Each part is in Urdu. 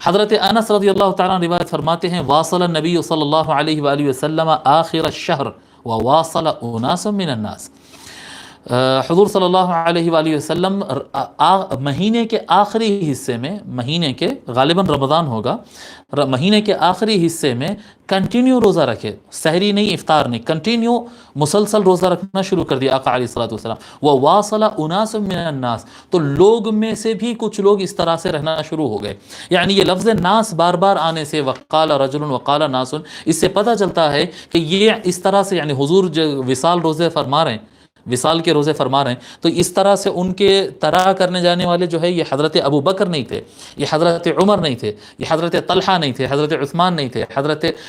حضرت انس رضی اللہ تعالیٰ عنہ روایت فرماتے ہیں واصل النبی صلی اللہ علیہ وآلہ وسلم آخر الشہر وواصل اناس من الناس، حضور صلی اللہ علیہ وآلہ وسلم مہینے کے آخری حصے میں، مہینے کے غالباً رمضان ہوگا، مہینے کے آخری حصے میں کنٹینیو روزہ رکھے، سحری نہیں افطار نہیں، کنٹینیو مسلسل روزہ رکھنا شروع کر دیا آقا علیہ الصلوۃ والسلام۔ وواصل اناس من الناس، تو لوگ میں سے بھی کچھ لوگ اس طرح سے رہنا شروع ہو گئے۔ یعنی یہ لفظ ناس بار بار آنے سے وقال رجل وقال ناس، اس سے پتہ چلتا ہے کہ یہ اس طرح سے، یعنی حضور جو وصال روزے فرما رہے ہیں، وصال کے روزے فرما رہے ہیں، تو اس طرح سے ان کے طرح کرنے جانے والے جو ہے یہ حضرت ابو بکر نہیں تھے، یہ حضرت عمر نہیں تھے، یہ حضرت طلحہ نہیں تھے، حضرت عثمان نہیں تھے،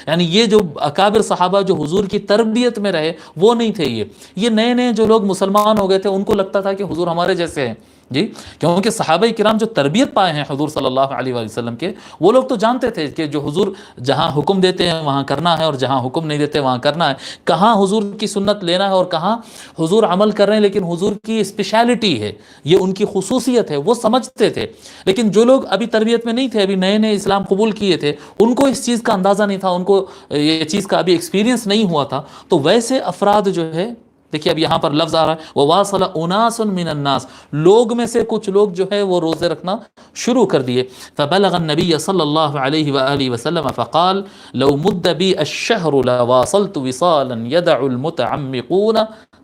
یعنی یہ جو اکابر صحابہ جو حضور کی تربیت میں رہے وہ نہیں تھے۔ یہ نئے نئے جو لوگ مسلمان ہو گئے تھے ان کو لگتا تھا کہ حضور ہمارے جیسے ہیں جی، کیونکہ صحابہ کرام جو تربیت پائے ہیں حضور صلی اللہ علیہ وآلہ وسلم کے، وہ لوگ تو جانتے تھے کہ جو حضور جہاں حکم دیتے ہیں وہاں کرنا ہے اور جہاں حکم نہیں دیتے وہاں کرنا ہے، کہاں حضور کی سنت لینا ہے اور کہاں حضور عمل کر رہے ہیں، لیکن حضور کی اسپیشلٹی ہے، یہ ان کی خصوصیت ہے، وہ سمجھتے تھے۔ لیکن جو لوگ ابھی تربیت میں نہیں تھے، ابھی نئے نئے اسلام قبول کیے تھے، ان کو اس چیز کا اندازہ نہیں تھا، ان کو یہ چیز کا ابھی ایکسپیرینس نہیں ہوا تھا، تو ویسے افراد جو ہے، دیکھیے اب یہاں پر لفظ آ رہا ہے وواصل اناس من الناس، لوگ میں سے کچھ لوگ جو ہے وہ روزے رکھنا شروع کر دیے۔ فبلغ النبی صلی اللہ علیہ وآلہ وسلم فقال لو مد بی الشہر لواصلت وصالا يدع المتعمقون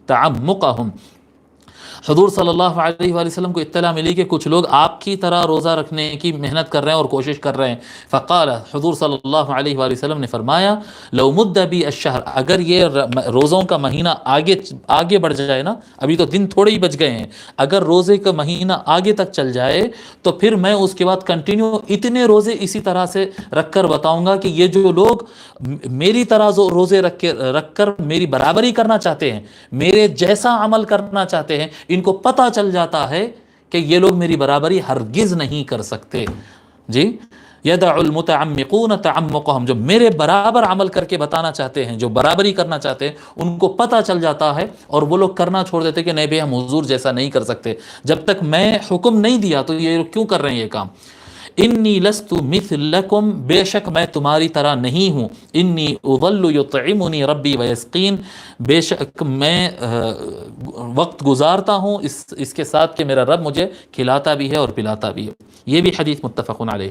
تعمقهم، حضور صلی اللہ علیہ وآلہ وسلم کو اطلاع ملی کہ کچھ لوگ آپ کی طرح روزہ رکھنے کی محنت کر رہے ہیں اور کوشش کر رہے ہیں۔ فقال، حضور صلی اللہ علیہ وآلہ وسلم نے فرمایا لو مد بی الشہر، اگر یہ روزوں کا مہینہ آگے بڑھ جائے نا، ابھی تو دن تھوڑے ہی بچ گئے ہیں، اگر روزے کا مہینہ آگے تک چل جائے تو پھر میں اس کے بعد کنٹینیو اتنے روزے اسی طرح سے رکھ کر بتاؤں گا کہ یہ جو لوگ میری طرح روزے رکھ کر میری برابری کرنا چاہتے ہیں، میرے جیسا عمل کرنا چاہتے ہیں، ان کو پتہ چل جاتا ہے کہ یہ لوگ میری برابری ہرگز نہیں کر سکتے جی۔ یدع المتعمقون تعمقهم، جو میرے برابر عمل کر کے بتانا چاہتے ہیں، جو برابری کرنا چاہتے ہیں، ان کو پتہ چل جاتا ہے اور وہ لوگ کرنا چھوڑ دیتے کہ نہیں بھئی ہم حضور جیسا نہیں کر سکتے، جب تک میں حکم نہیں دیا تو یہ لوگ کیوں کر رہے ہیں یہ کام۔ انی لست مثلکم، بے شک میں تمہاری طرح نہیں ہوں، انی اظل یطعمنی ربی ویسقین، بے شک میں وقت گزارتا ہوں اس کے ساتھ کہ میرا رب مجھے کھلاتا بھی ہے اور پلاتا بھی ہے۔ یہ بھی حدیث متفق علیہ۔